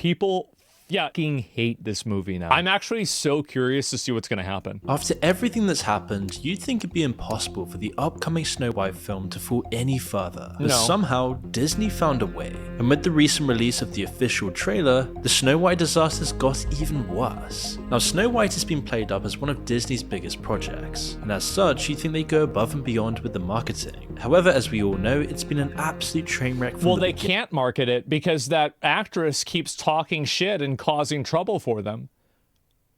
People fucking hate this movie now. I'm actually so curious to see what's going to happen. After everything that's happened, you'd think it'd be impossible for the upcoming Snow White film to fall any further. But somehow, Disney found a way. And with the recent release of the official trailer, the Snow White disasters got even worse. Now, Snow White has been played up as one of Disney's biggest projects, and as such, you'd think they go above and beyond with the marketing. However, as we all know, it's been an absolute train wreck from they can't market it because that actress keeps talking shit and causing trouble for them.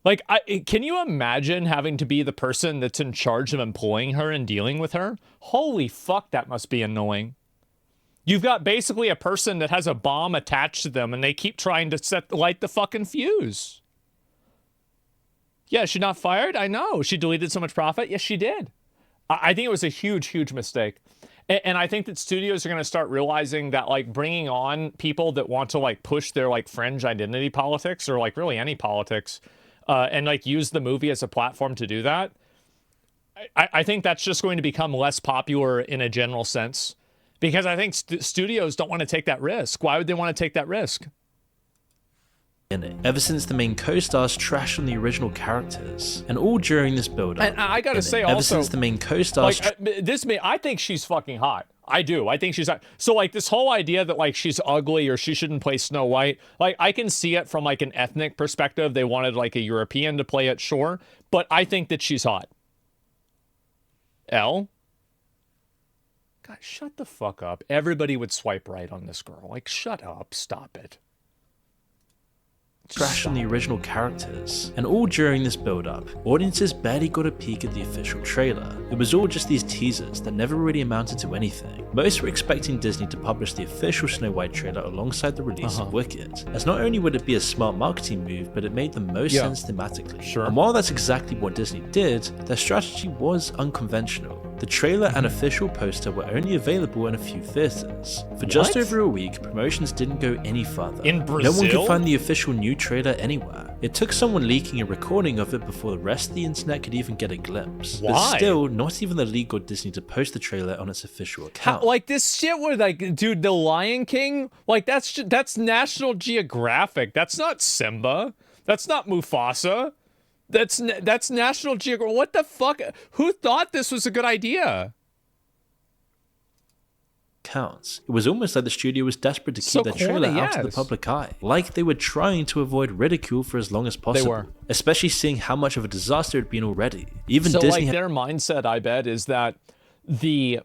Like, can you imagine having to be the person that's in charge of employing her and dealing with her? Holy fuck, that must be annoying. You've got basically a person that has a bomb attached to them and they keep trying to light the fucking fuse. Yeah, is she not fired? I know. She deleted so much profit. Yes, she did. I think it was a huge, huge mistake. And I think that studios are going to start realizing that, like, bringing on people that want to, like, push their, like, fringe identity politics or, like, really any politics and, like, use the movie as a platform to do that, I think that's just going to become less popular in a general sense because I think studios don't want to take that risk. Why would they want to take that risk? Ever since the main co-stars trashed on the original characters, and all during this build-up. And I gotta say also, ever since the main co-stars, like, I think she's fucking hot. I do. I think she's hot. So, like, this whole idea that, like, she's ugly or she shouldn't play Snow White, like, I can see it from, like, an ethnic perspective. They wanted, like, a European to play it, sure, but I think that she's hot. God, shut the fuck up. Everybody would swipe right on this girl. Like, shut up. Stop it. Trash on the original characters, and all during this build-up, audiences barely got a peek at the official trailer. It was all just these teasers that never really amounted to anything. Most were expecting Disney to publish the official Snow White trailer alongside the release of Wicked, as not only would it be a smart marketing move, but it made the most sense thematically. And while that's exactly what Disney did, their strategy was unconventional. The trailer and official poster were only available in a few theaters. For just over a week, promotions didn't go any further. In Brazil? No one could find the official new trailer anywhere. It took someone leaking a recording of it before the rest of the internet could even get a glimpse. Why? But still, not even the league got Disney to post the trailer on its official account. Like, this shit with, like, dude, The Lion King? Like, that's National Geographic. That's not Simba. That's not Mufasa. That's National Geographic. What the fuck? Who thought this was a good idea? Counts. It was almost like the studio was desperate to keep their trailer out of the public eye. Like they were trying to avoid ridicule for as long as possible. They were. Especially seeing how much of a disaster it had been already. Even so, Disney like, their mindset, I bet, is that the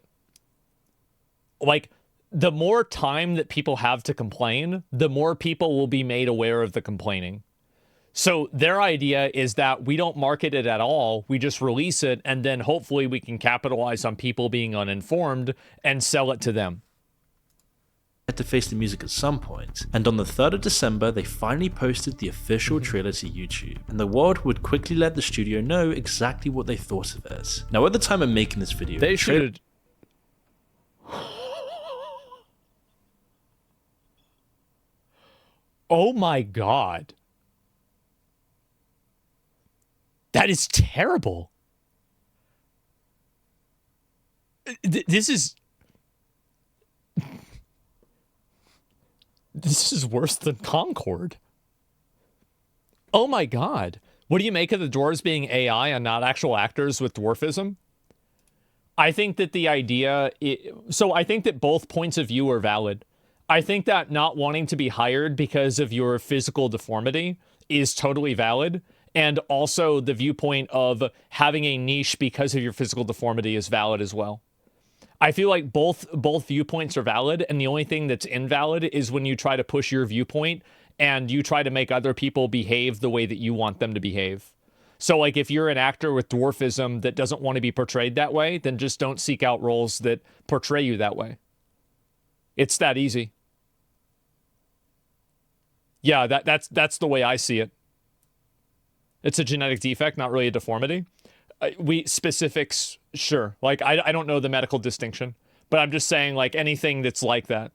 more time that people have to complain, the more people will be made aware of the complaining. So their idea is that we don't market it at all. We just release it, and then hopefully we can capitalize on people being uninformed and sell it to them. Had to face the music at some point, and on the 3rd of December, they finally posted the official trailer to YouTube, and the world would quickly let the studio know exactly what they thought of it. Now, at the time of making this video, they should. Oh my God. That is terrible. This is worse than Concord. Oh my God. What do you make of the dwarves being AI and not actual actors with dwarfism? I think that the idea... I think that both points of view are valid. I think that not wanting to be hired because of your physical deformity is totally valid. And also the viewpoint of having a niche because of your physical deformity is valid as well. I feel like both viewpoints are valid, and the only thing that's invalid is when you try to push your viewpoint and you try to make other people behave the way that you want them to behave. So, like, if you're an actor with dwarfism that doesn't want to be portrayed that way, then just don't seek out roles that portray you that way. It's that easy. Yeah, that's the way I see it. It's a genetic defect, not really a deformity. Specifics, sure. Like, I don't know the medical distinction, but I'm just saying, like, anything that's like that.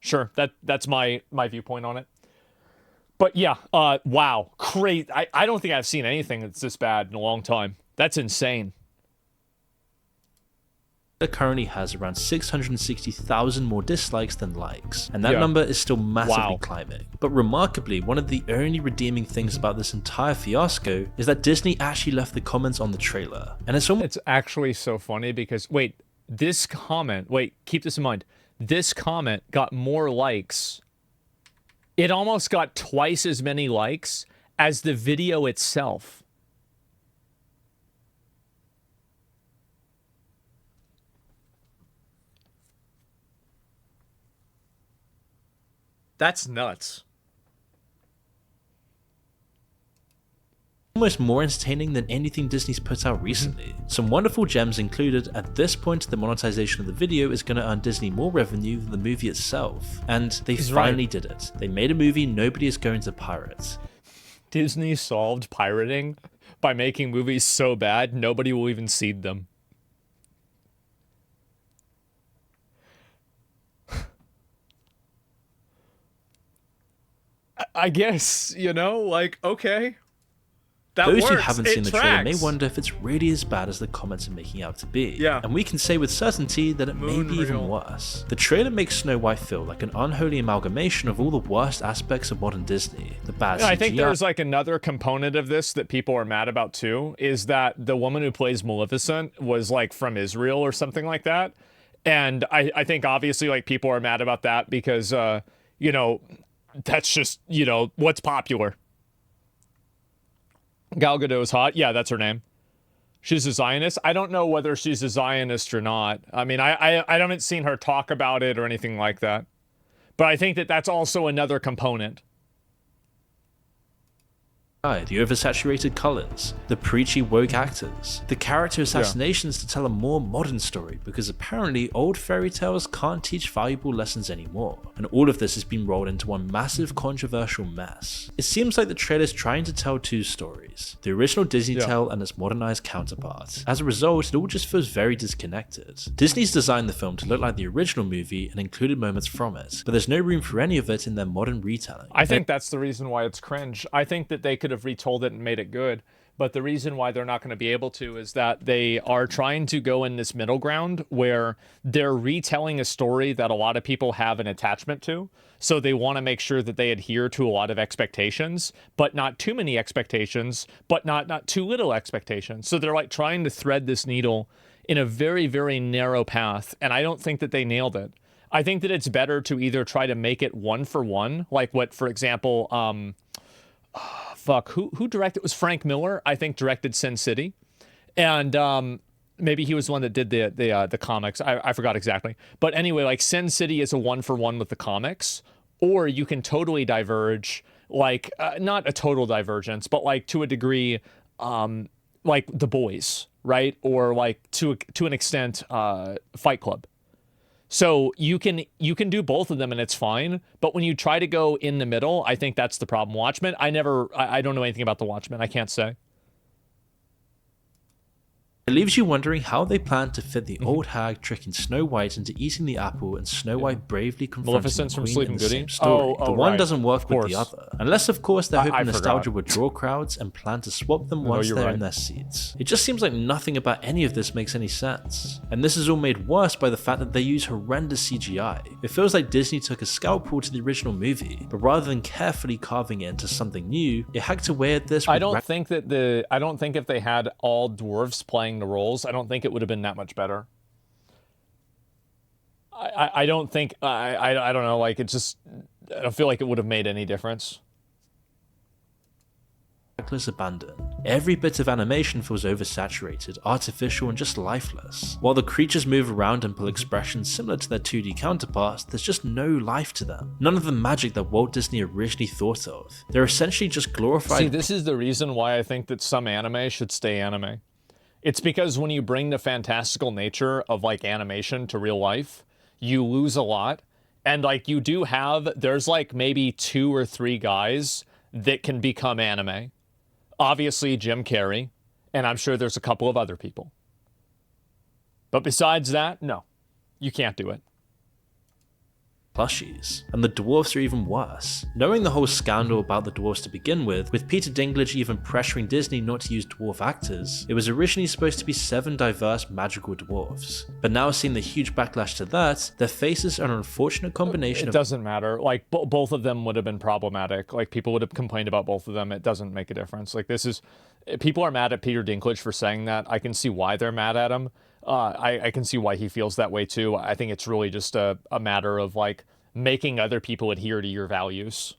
Sure, that's my viewpoint on it. But yeah, wow, crazy. I don't think I've seen anything that's this bad in a long time. That's insane. currently has around 660,000 more dislikes than likes, and that number is still massively climbing. But remarkably, one of the only redeeming things about this entire fiasco is that Disney actually left the comments on the trailer. And it's actually so funny because, keep this in mind, this comment got more likes. It almost got twice as many likes as the video itself. That's nuts. Almost more entertaining than anything Disney's put out recently. Some wonderful gems included. At this point, the monetization of the video is going to earn Disney more revenue than the movie itself. And they finally did it. They made a movie nobody is going to pirate. Disney solved pirating by making movies so bad nobody will even see them. I guess, okay. Those who haven't seen the trailer may wonder if it's really as bad as the comments are making out to be. Yeah. And we can say with certainty that it may be even worse. The trailer makes Snow White feel like an unholy amalgamation of all the worst aspects of modern Disney. The bad CGI. I think there's another component of this that people are mad about too, is that the woman who plays Maleficent was from Israel or something like that. And I think obviously people are mad about that because, that's just, what's popular. Gal Gadot's hot. Yeah, that's her name. She's a Zionist. I don't know whether she's a Zionist or not. I mean, I haven't seen her talk about it or anything like that. But I think that that's also another component. The oversaturated colors, the preachy woke actors, the character assassinations to tell a more modern story because apparently old fairy tales can't teach valuable lessons anymore, and all of this has been rolled into one massive controversial mess. It seems like the trailer's trying to tell two stories, the original Disney tale and its modernized counterpart. As a result, it all just feels very disconnected. Disney's designed the film to look like the original movie and included moments from it, but there's no room for any of it in their modern retelling. I think that's the reason why it's cringe. I think that they could have retold it and made it good, but the reason why they're not going to be able to is that they are trying to go in this middle ground where they're retelling a story that a lot of people have an attachment to, so they want to make sure that they adhere to a lot of expectations, but not too many expectations, but not too little expectations. So they're trying to thread this needle in a very, very narrow path, and I don't think that they nailed it. I think that it's better to either try to make it one for one, like what, for example, who directed? It was Frank Miller, I think, directed Sin City, and maybe he was the one that did the comics. I forgot exactly, but anyway, Sin City is a one for one with the comics, or you can totally diverge, not a total divergence, but to a degree, The Boys, right? Or to an extent, Fight Club. So you can do both of them and it's fine, but when you try to go in the middle, I think that's the problem. Watchmen, I don't know anything about the Watchmen. I can't say. It leaves you wondering how they plan to fit the old hag tricking Snow White into eating the apple and Snow White bravely confronting the Queen in the same story. The one doesn't work with the other. Unless, of course, they're hoping nostalgia would draw crowds and plan to swap them once they're in their seats. It just seems like nothing about any of this makes any sense. And this is all made worse by the fact that they use horrendous CGI. It feels like Disney took a scalpel to the original movie, but rather than carefully carving it into something new, it hacked away at this. I don't think if they had all dwarves playing the roles, I don't think it would have been that much better. I don't think, I don't know, I don't feel like it would have made any difference. Abandon. Every bit of animation feels oversaturated, artificial, and just lifeless. While the creatures move around and pull expressions similar to their 2D counterparts, there's just no life to them. None of the magic that Walt Disney originally thought of. They're essentially just glorified. See, this is the reason why I think that some anime should stay anime. It's because when you bring the fantastical nature of animation to real life, you lose a lot. And you do have, there's maybe 2 or 3 guys that can become anime. Obviously Jim Carrey, and I'm sure there's a couple of other people. But besides that, no, you can't do it. plushies. And the dwarfs are even worse. Knowing the whole scandal about the dwarfs to begin with Peter Dinklage even pressuring Disney not to use dwarf actors, it was originally supposed to be 7 diverse magical dwarfs. But now seeing the huge backlash to that, their faces are an unfortunate combination of— It doesn't matter. Like, both of them would have been problematic. Like, people would have complained about both of them. It doesn't make a difference. Like, this is— people are mad at Peter Dinklage for saying that. I can see why they're mad at him. I can see why he feels that way too. I think it's really just a matter of like making other people adhere to your values.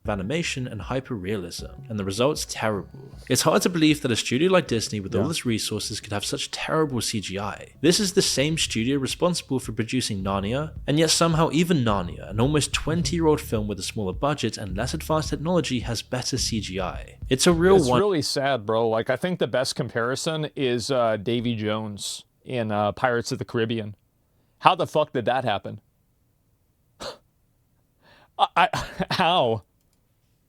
Animation and hyper-realism, and the result's terrible. It's hard to believe that a studio like Disney with all its resources could have such terrible CGI. This is the same studio responsible for producing Narnia, and yet somehow even Narnia, an almost 20-year-old film with a smaller budget and less advanced technology, has better CGI. It's a real It's really sad, bro. Like, I think the best comparison is Davy Jones in Pirates of the Caribbean. How the fuck did that happen? How?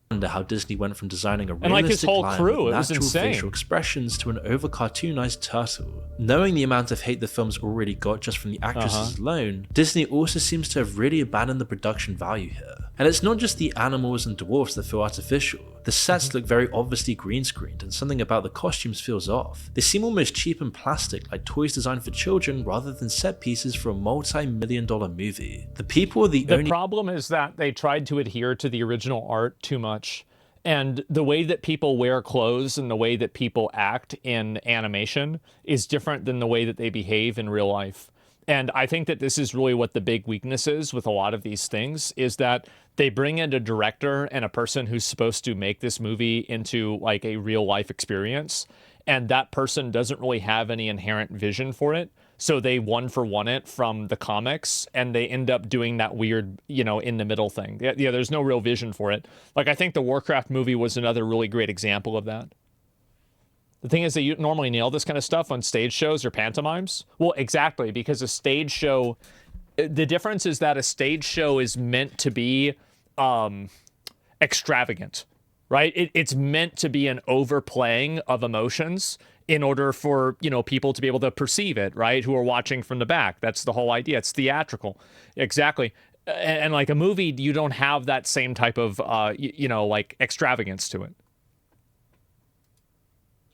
Wonder how Disney went from designing a realistic and like his whole lion crew, with it was natural insane. facial expressions to an over-cartoonized turtle. Knowing the amount of hate the film's already got just from the actresses alone, Disney also seems to have really abandoned the production value here. And it's not just the animals and dwarfs that feel artificial. The sets look very obviously green screened, and something about the costumes feels off. They seem almost cheap and plastic, like toys designed for children rather than set pieces for a multi-million-dollar movie. The people are the only— problem is that they tried to adhere to the original art too much. And the way that people wear clothes and the way that people act in animation is different than the way that they behave in real life. And I think that this is really what the big weakness is with a lot of these things, is that they bring in a director and a person who's supposed to make this movie into like a real life experience. And that person doesn't really have any inherent vision for it. So they one-for-one it from the comics, and they end up doing that weird, in the middle thing. Yeah, there's no real vision for it. Like, I think the Warcraft movie was another really great example of that. The thing is that you normally nail this kind of stuff on stage shows or pantomimes. Well, exactly, because a stage show, the difference is that a stage show is meant to be extravagant, right? It's meant to be an overplaying of emotions in order for, people to be able to perceive it, right? Who are watching from the back. That's the whole idea. It's theatrical. Exactly. And like a movie, you don't have that same type of, like extravagance to it.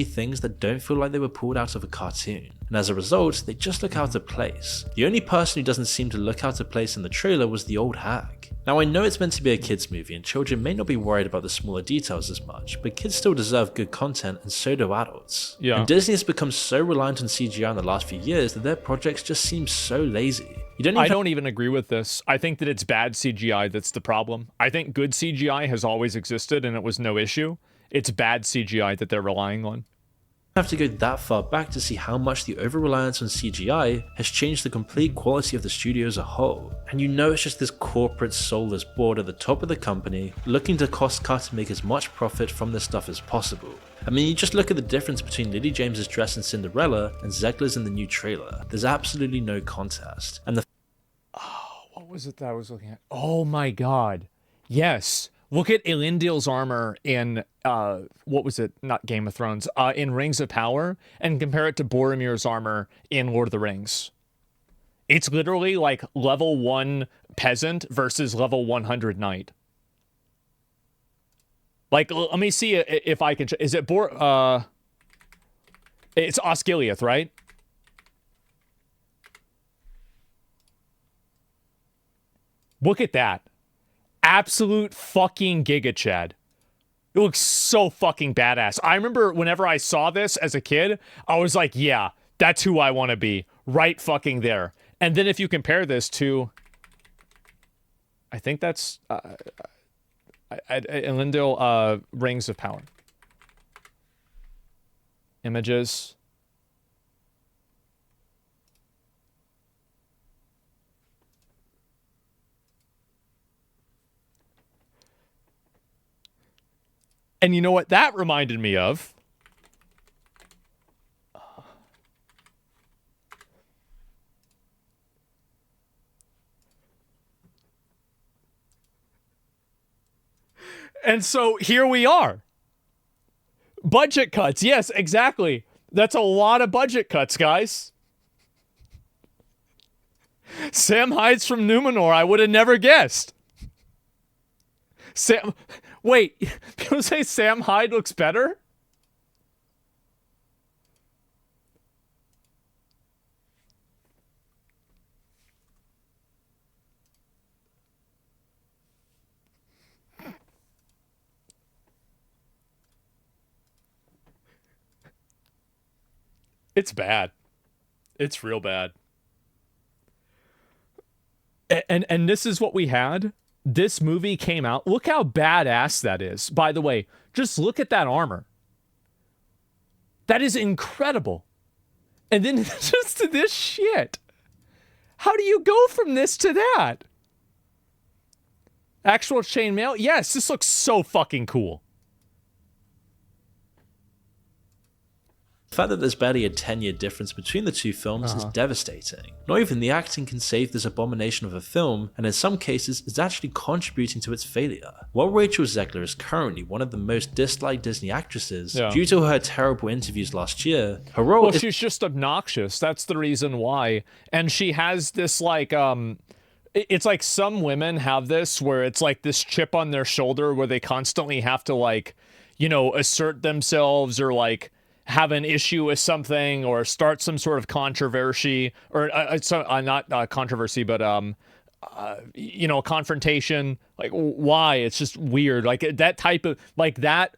Things that don't feel like they were pulled out of a cartoon, and as a result, they just look out of place. The only person who doesn't seem to look out of place in the trailer was the old hag. Now, I know it's meant to be a kids movie and children may not be worried about the smaller details as much, but kids still deserve good content and so do adults. Yeah. And Disney has become so reliant on CGI in the last few years that their projects just seem so lazy. I don't even agree with this. I think that it's bad CGI that's the problem. I think good CGI has always existed and it was no issue. It's bad CGI that they're relying on. Have to go that far back to see how much the over-reliance on CGI has changed the complete quality of the studio as a whole. And it's just this corporate soulless board at the top of the company looking to cost cut and make as much profit from this stuff as possible. I mean, you just look at the difference between Lily James's dress in Cinderella and Zegler's in the new trailer. There's absolutely no contest. And what was it that I was looking at? Oh my god. Yes. Look at Elendil's armor in, what was it? Not Game of Thrones. In Rings of Power, and compare it to Boromir's armor in Lord of the Rings. It's literally like level 1 peasant versus level 100 knight. Like, let me see if I can... Is it it's Osgiliath, right? Look at that. Absolute fucking Giga Chad. It looks so fucking badass. I remember whenever I saw this as a kid, I was like, yeah, that's who I want to be. Right fucking there. And then if you compare this to... I think that's... Elendil, Rings of Power. Images... And you know what that reminded me of? And so here we are. Budget cuts. Yes, exactly. That's a lot of budget cuts, guys. Sam Hyde's from Numenor. I would have never guessed. Wait, people say Sam Hyde looks better? It's bad. It's real bad. And this is what we had. This movie came out. Look how badass that is. By the way, just look at that armor. That is incredible. And then just to this shit. How do you go from this to that? Actual chainmail? Yes, this looks so fucking cool. The fact that there's barely a 10-year difference between the two films is devastating. Not even the acting can save this abomination of a film, and in some cases is actually contributing to its failure. While Rachel Zegler is currently one of the most disliked Disney actresses, due to her terrible interviews last year, her role she's just obnoxious. That's the reason why. And she has this like, it's like some women have this where it's like this chip on their shoulder where they constantly have to like, you know, assert themselves or like, have an issue with something or start some sort of controversy or not controversy, but you know, confrontation. Like why? It's just weird. Like that type of that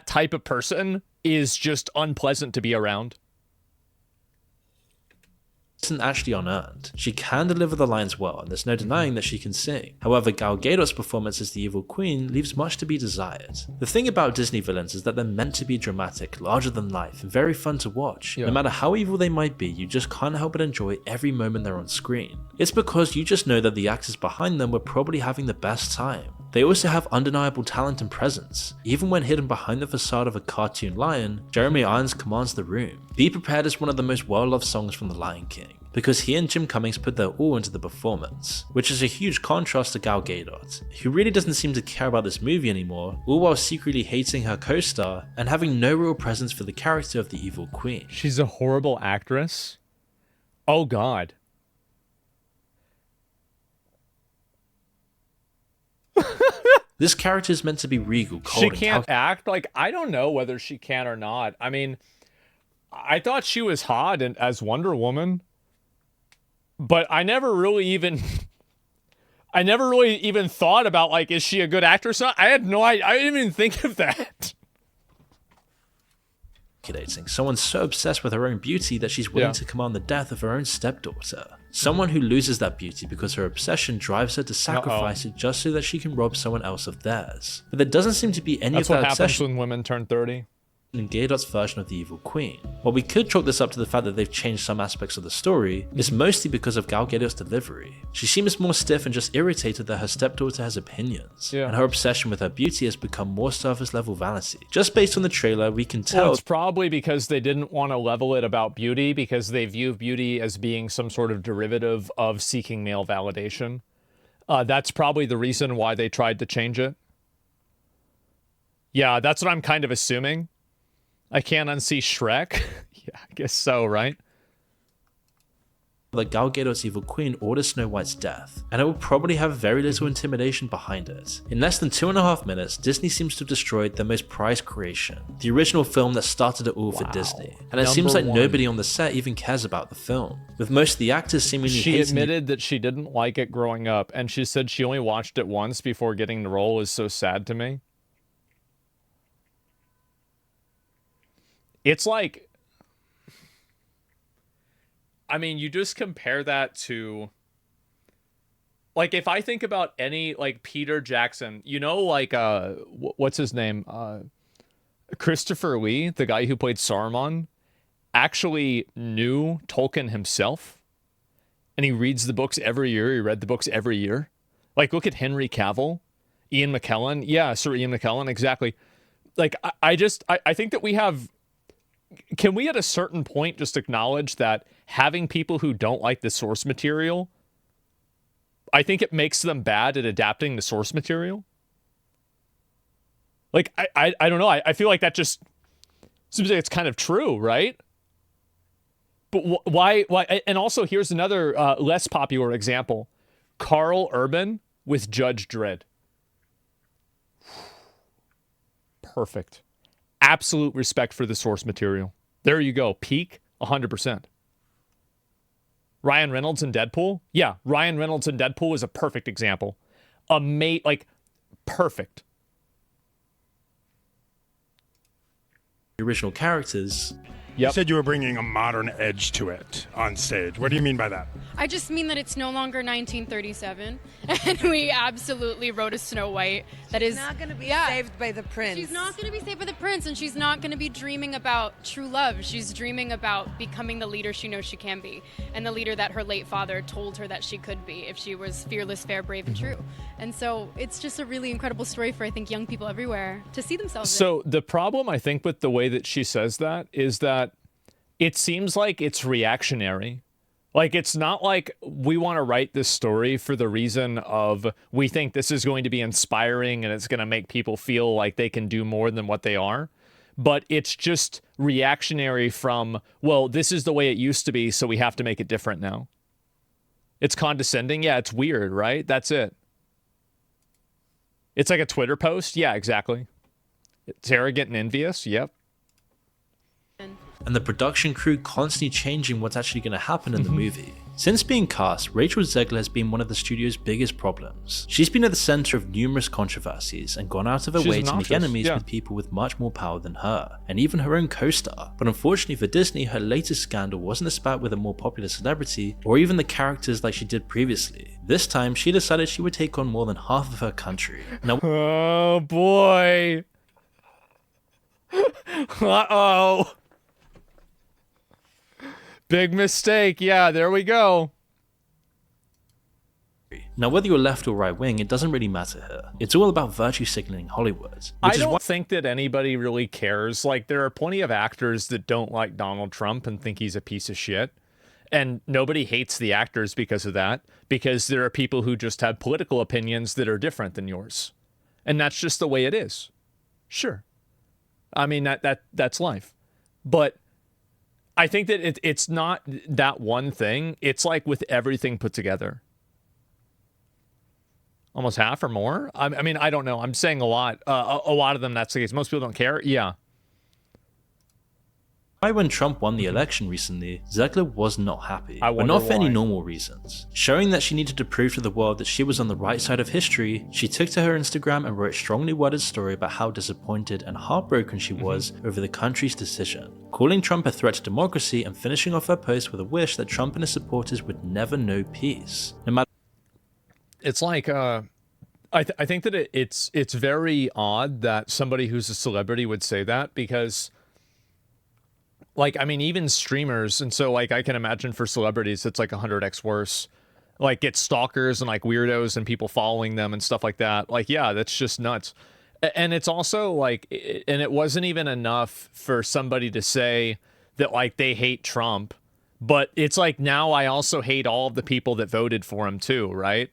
type of person is just unpleasant to be around. Isn't actually unearned. She can deliver the lines well, and there's no denying that she can sing. However, Gal Gadot's performance as the evil queen leaves much to be desired. The thing about Disney villains is that they're meant to be dramatic, larger than life, and very fun to watch. No matter how evil they might be, you just can't help but enjoy every moment they're on screen. It's because you just know that the actors behind them were probably having the best time. They also have undeniable talent and presence. Even when hidden behind the facade of a cartoon lion, Jeremy Irons commands the room. Be Prepared is one of the most well-loved songs from The Lion King, because he and Jim Cummings put their all into the performance, which is a huge contrast to Gal Gadot, who really doesn't seem to care about this movie anymore, all while secretly hating her co-star and having no real presence for the character of the evil queen. She's a horrible actress? Oh god. This character is meant to be regal, cold, she can't act. Like, I don't know whether she can or not. I mean, I thought she was hot as Wonder Woman, but I never really even thought about, like, is she a good actress? I had no idea. I didn't even think of that. Someone so obsessed with her own beauty that she's willing to command the death of her own stepdaughter. Someone who loses that beauty because her obsession drives her to sacrifice it just so that she can rob someone else of theirs. But there doesn't seem to be any of that obsession. That's what happens when women turn 30. In Gadot's version of the evil queen. While we could chalk this up to the fact that they've changed some aspects of the story, it's mostly because of Gal Gadot's delivery. She seems more stiff and just irritated that her stepdaughter has opinions, and her obsession with her beauty has become more surface level vanity. Just based on the trailer, we can tell it's probably because they didn't want to level it about beauty, because they view beauty as being some sort of derivative of seeking male validation. That's probably the reason why they tried to change it. Yeah, that's what I'm kind of assuming. I can't unsee Shrek? Yeah, I guess so, right? That Gal Gadot's evil queen orders Snow White's death, and it will probably have very little intimidation behind it. In less than 2.5 minutes, Disney seems to have destroyed their most prized creation, the original film that started it all for Disney, and it seems like nobody on the set even cares about the film, with most of the actors seemingly She admitted that she didn't like it growing up, and she said she only watched it once before getting the role. Is so sad to me. It's like, I mean, you just compare that to, like, if I think about any, like, Peter Jackson, you know, like, what's his name? Christopher Lee, the guy who played Saruman, actually knew Tolkien himself, and he reads the books every year. He read the books every year. Like, look at Henry Cavill, Ian McKellen. Yeah, Sir Ian McKellen, exactly. Like, I think that we have... Can we at a certain point just acknowledge that having people who don't like the source material, I think it makes them bad at adapting the source material? Like, I don't know. I feel like that just seems like it's kind of true, right? But why? And also, here's another less popular example: Carl Urban with Judge Dredd. Perfect. Absolute respect for the source material. There you go. Peak 100%. Ryan Reynolds in Deadpool? Yeah, Ryan Reynolds in Deadpool is a perfect example. Perfect. The original characters. You said you were bringing a modern edge to it on stage. What do you mean by that? I just mean that it's no longer 1937, and we absolutely wrote a Snow White that is not going to be saved by the prince. She's not going to be saved by the prince, and she's not going to be dreaming about true love. She's dreaming about becoming the leader she knows she can be, and the leader that her late father told her that she could be if she was fearless, fair, brave, and true. And so it's just a really incredible story for, I think, young people everywhere to see themselves in. So the problem, I think, with the way that she says that is that it seems like it's reactionary. Like, it's not like we want to write this story for the reason of we think this is going to be inspiring and it's going to make people feel like they can do more than what they are. But it's just reactionary from, well, this is the way it used to be, so we have to make it different now. It's condescending. Yeah, it's weird, right? That's it. It's like a Twitter post. Yeah, exactly. It's arrogant and envious. Yep. And the production crew constantly changing what's actually going to happen in the movie. Since being cast, Rachel Zegler has been one of the studio's biggest problems. She's been at the center of numerous controversies and gone out of her way to make enemies with people with much more power than her, and even her own co-star. But unfortunately for Disney, her latest scandal wasn't a spat with a more popular celebrity, or even the characters like she did previously. This time, she decided she would take on more than half of her country. Now, oh boy. Uh-oh. Big mistake. Yeah, there we go. Now, whether you're left or right wing, it doesn't really matter here. It's all about virtue signaling Hollywood. I don't think that anybody really cares. Like, there are plenty of actors that don't like Donald Trump and think he's a piece of shit. And nobody hates the actors because of that, because there are people who just have political opinions that are different than yours. And that's just the way it is. Sure. I mean, that's life. But I think that it's not that one thing. It's like with everything put together. Almost half or more? I mean, I don't know. I'm saying a lot. A lot of them, that's the case. Most people don't care. Yeah. Why when Trump won the election recently, Zegler was not happy, but not for any normal reasons. Showing that she needed to prove to the world that she was on the right side of history, she took to her Instagram and wrote a strongly worded story about how disappointed and heartbroken she was over the country's decision, calling Trump a threat to democracy and finishing off her post with a wish that Trump and his supporters would never know peace. No matter. It's like, I think that it's very odd that somebody who's a celebrity would say that, because like, I mean, even streamers, and so like I can imagine for celebrities it's like 100x worse. Like, get stalkers and like weirdos and people following them and stuff like that. Like, yeah, that's just nuts. And it's also like, and it wasn't even enough for somebody to say that like they hate Trump, but it's like, now I also hate all of the people that voted for him too, right?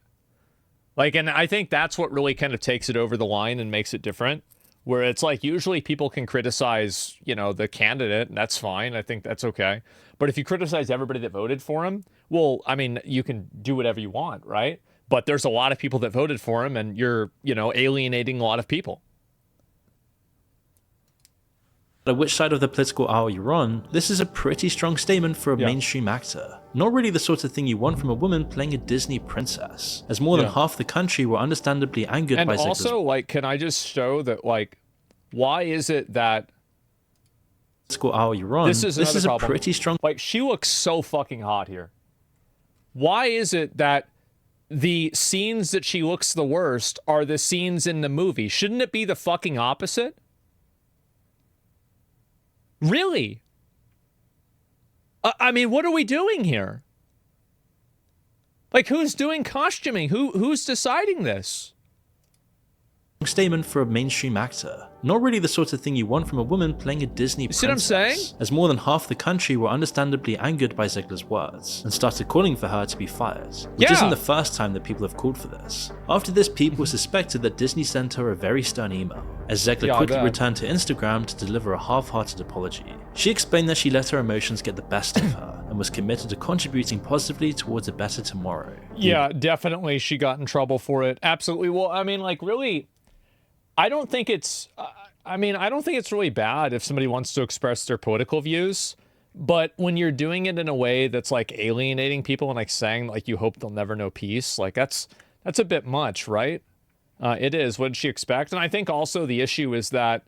Like, and I think that's what really kind of takes it over the line and makes it different. Where it's like, usually people can criticize, you know, the candidate, and that's fine. I think that's okay. But if you criticize everybody that voted for him, well, I mean, you can do whatever you want, right? But there's a lot of people that voted for him, and you're, you know, alienating a lot of people. Which side of the political aisle you're on, this is a pretty strong statement for a mainstream actor. Not really the sort of thing you want from a woman playing a Disney princess, as more than half the country were understandably angered by Zegler's. And also, like, can I just show that, like, why is it that political aisle you're on, this is a pretty strong. Like, she looks so fucking hot here. Why is it that the scenes that she looks the worst are the scenes in the movie? Shouldn't it be the fucking opposite? Really? I mean, what are we doing here? Like, who's doing costuming? Who's deciding this? Statement for a mainstream actor. Not really the sort of thing you want from a woman playing a Disney princess. See what I'm saying? As more than half the country were understandably angered by Zegler's words and started calling for her to be fired. Which isn't the first time that people have called for this. After this, people suspected that Disney sent her a very stern email, as Zegler quickly returned to Instagram to deliver a half-hearted apology. She explained that she let her emotions get the best of her, and and was committed to contributing positively towards a better tomorrow. Yeah, definitely she got in trouble for it. Absolutely. Well, I mean, like, really, I don't think it's, I don't think it's really bad if somebody wants to express their political views. But when you're doing it in a way that's like alienating people and like saying like you hope they'll never know peace, like that's a bit much, right? It is. What did she expect? And I think also the issue is that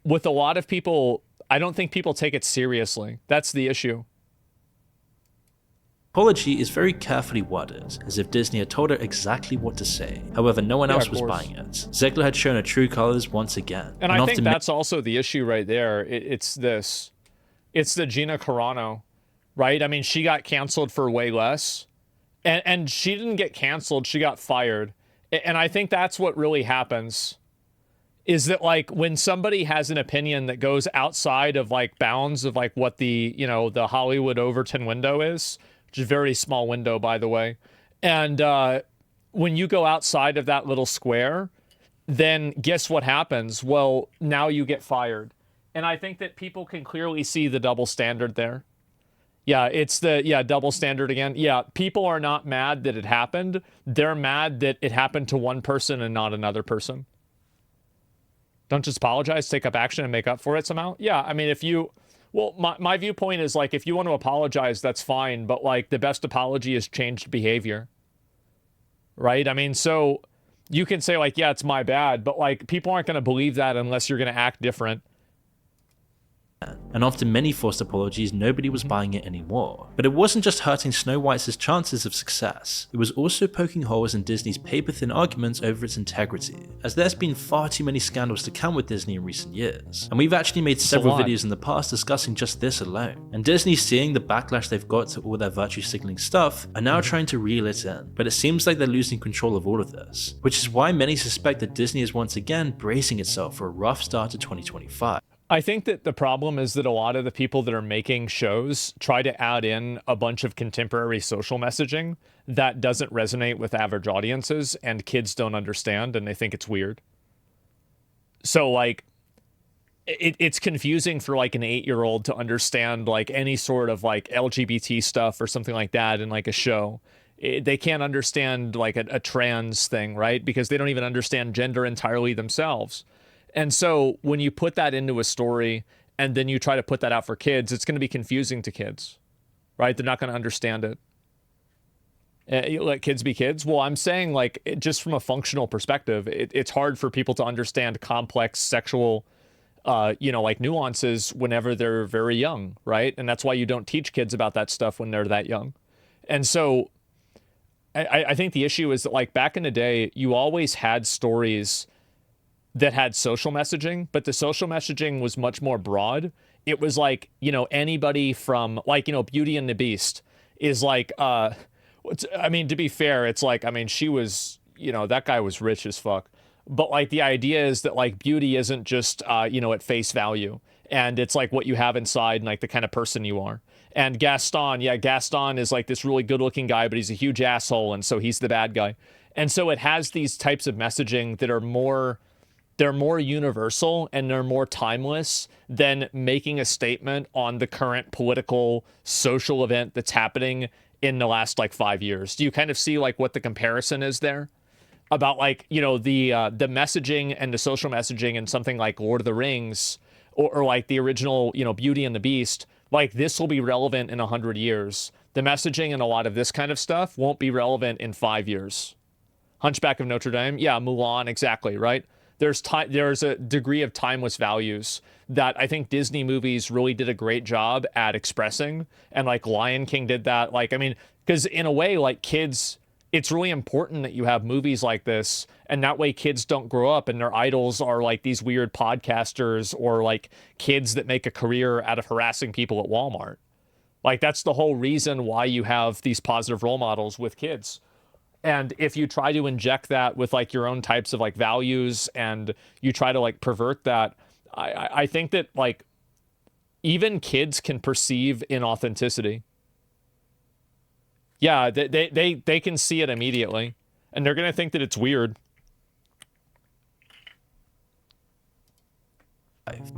with a lot of people, I don't think people take it seriously. That's the issue. Apology is very carefully worded, as if Disney had told her exactly what to say. However, no one else was buying it. Ziegler had shown her true colors once again. And I think that's also the issue right there. It's this. It's the Gina Carano, right? I mean, she got canceled for way less. And she didn't get canceled. She got fired. And I think that's what really happens. Is that like when somebody has an opinion that goes outside of like bounds of like what the, you know, the Hollywood Overton window is, which is a very small window, by the way. And when you go outside of that little square, then guess what happens? Well, now you get fired. And I think that people can clearly see the double standard there. Yeah, it's the, double standard again. Yeah, people are not mad that it happened. They're mad that it happened to one person and not another person. Don't just apologize, take up action and make up for it somehow. Yeah, I mean, my viewpoint is like, if you want to apologize, that's fine. But like the best apology is changed behavior. Right? I mean, so you can say like, yeah, it's my bad. But like people aren't going to believe that unless you're going to act different. And after many forced apologies, nobody was buying it anymore. But it wasn't just hurting Snow White's chances of success, it was also poking holes in Disney's paper-thin arguments over its integrity, as there's been far too many scandals to count with Disney in recent years. And we've actually made several videos in the past discussing just this alone. And Disney, seeing the backlash they've got to all their virtue signaling stuff, are now trying to reel it in. But it seems like they're losing control of all of this, which is why many suspect that Disney is once again bracing itself for a rough start to 2025. I think that the problem is that a lot of the people that are making shows try to add in a bunch of contemporary social messaging that doesn't resonate with average audiences, and kids don't understand and they think it's weird. So like it's confusing for like an 8-year-old to understand like any sort of like LGBT stuff or something like that in like a show. They can't understand like a trans thing, right? Because they don't even understand gender entirely themselves. And so when you put that into a story and then you try to put that out for kids, it's going to be confusing to kids, right? They're not going to understand it. You let kids be kids. Well, I'm saying like just from a functional perspective, it's hard for people to understand complex sexual, like nuances whenever they're very young, right? And that's why you don't teach kids about that stuff when they're that young. And so I think the issue is that like back in the day, you always had stories that had social messaging, but the social messaging was much more broad. It was like, anybody from like, Beauty and the Beast is like, to be fair, it's like, she was, that guy was rich as fuck. But like the idea is that like beauty isn't just, at face value. And it's like what you have inside and like the kind of person you are. And Gaston is like this really good looking guy, but he's a huge asshole. And so he's the bad guy. And so it has these types of messaging that are more universal and they're more timeless than making a statement on the current political social event that's happening in the last like 5 years. Do you kind of see like what the comparison is there about like, the messaging and the social messaging in something like Lord of the Rings or like the original, Beauty and the Beast, like this will be relevant in 100 years. The messaging and a lot of this kind of stuff won't be relevant in 5 years. Hunchback of Notre Dame. Yeah. Mulan. Exactly. Right. There's a degree of timeless values that I think Disney movies really did a great job at expressing. And like Lion King did that. Like, because in a way, like kids, it's really important that you have movies like this. And that way kids don't grow up and their idols are like these weird podcasters or like kids that make a career out of harassing people at Walmart. Like that's the whole reason why you have these positive role models with kids. And if you try to inject that with like your own types of like values and you try to like pervert that, I think that like even kids can perceive inauthenticity. Yeah, they can see it immediately and they're going to think that it's weird.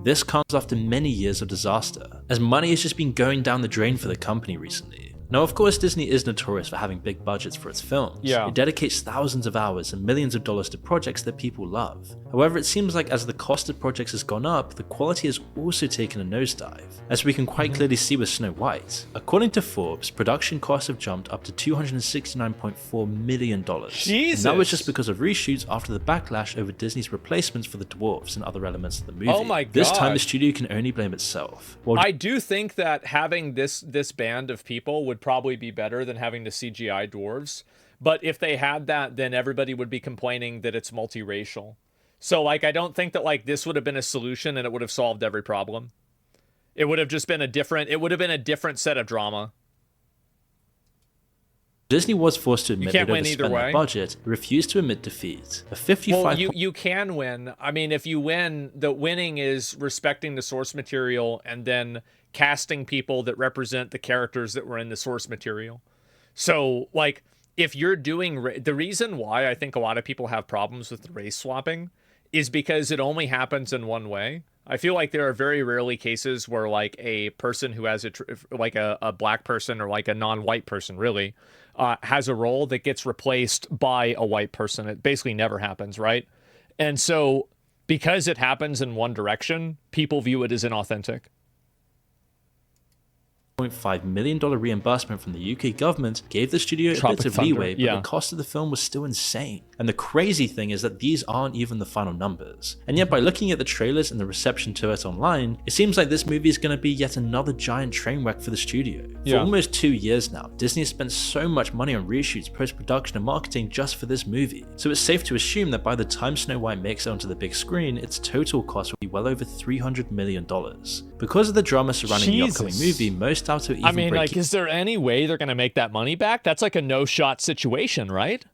This comes after many years of disaster, as money has just been going down the drain for the company recently. Now, of course, Disney is notorious for having big budgets for its films. Yeah. It dedicates thousands of hours and millions of dollars to projects that people love. However, it seems like as the cost of projects has gone up, the quality has also taken a nosedive, as we can quite clearly see with Snow White. According to Forbes, production costs have jumped up to $269.4 million. Jesus! And that was just because of reshoots after the backlash over Disney's replacements for the dwarves and other elements of the movie. Oh my god. This time the studio can only blame itself. While I do think that having this band of people would probably be better than having to CGI dwarves. But if they had that, then everybody would be complaining that it's multiracial. So, like, I don't think that, like, this would have been a solution and it would have solved every problem. It would have just been a different set of drama. Disney was forced to admit can't they'd win either overspent their way. budget, but refused to admit defeat. A 55 Well, you can win. I mean, if you win, the winning is respecting the source material and then casting people that represent the characters that were in the source material. So, like, if you're doing... The reason why I think a lot of people have problems with race swapping is because it only happens in one way. I feel like there are very rarely cases where, like, a person who has a black person or, like, a non-white person, really, has a role that gets replaced by a white person. It basically never happens, right? And so, because it happens in one direction, people view it as inauthentic. $1.5 million reimbursement from the UK government gave the studio a Tropic bit of Thunder, leeway, but yeah. the cost of the film was still insane. And the crazy thing is that these aren't even the final numbers. And yet by looking at the trailers and the reception to it online, it seems like this movie is going to be yet another giant train wreck for the studio. For Yeah. almost 2 years now, Disney has spent so much money on reshoots, post-production and marketing just for this movie. So it's safe to assume that by the time Snow White makes it onto the big screen, its total cost will be well over $300 million. Because of the drama surrounding the upcoming Jesus. movie, most doubt it'll even I mean, break like, is there any way they're going to make that money back? That's like a no-shot situation, right?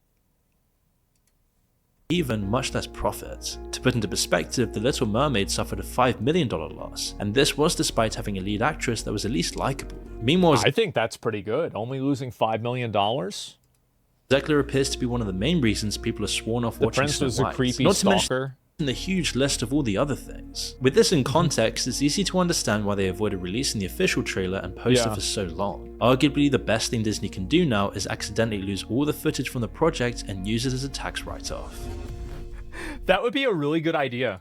even, much less profit. To put into perspective, The Little Mermaid suffered a $5 million loss, and this was despite having a lead actress that was at least likable. Meanwhile, I think that's pretty good. Only losing $5 million? Zekler appears to be one of the main reasons people are sworn off The watching prince Snow was a White. creepy Not to mention stalker. the huge list of all the other things. With this in context, it's easy to understand why they avoided releasing the official trailer and poster Yeah. for so long. Arguably, the best thing Disney can do now is accidentally lose all the footage from the project and use it as a tax write-off. That would be a really good idea.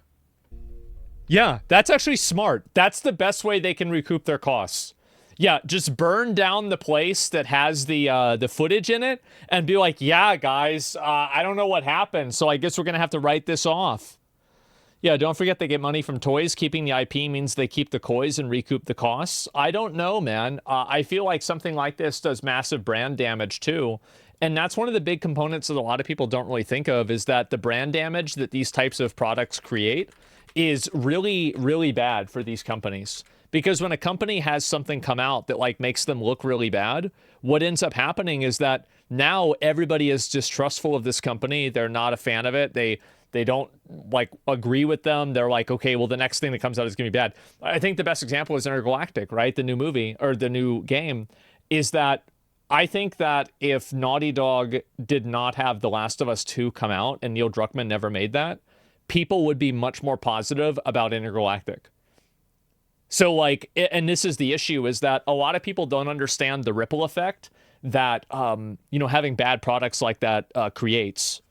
Yeah, that's actually smart. That's the best way they can recoup their costs. Yeah, just burn down the place that has the footage in it and be like, yeah, guys, I don't know what happened, so I guess we're going to have to write this off. Yeah, don't forget they get money from toys. Keeping the IP means they keep the coins and recoup the costs. I don't know, man. I feel like something like this does massive brand damage too. And that's one of the big components that a lot of people don't really think of, is that the brand damage that these types of products create is really, really bad for these companies. Because when a company has something come out that like makes them look really bad, what ends up happening is that now everybody is distrustful of this company. They're not a fan of it. They don't like agree with them. They're like, okay, well, the next thing that comes out is going to be bad. I think the best example is Intergalactic, right? The new movie or the new game is that I think that if Naughty Dog did not have The Last of Us 2 come out and Neil Druckmann never made that, people would be much more positive about Intergalactic. So like, and this is the issue, is that a lot of people don't understand the ripple effect that, having bad products like that creates.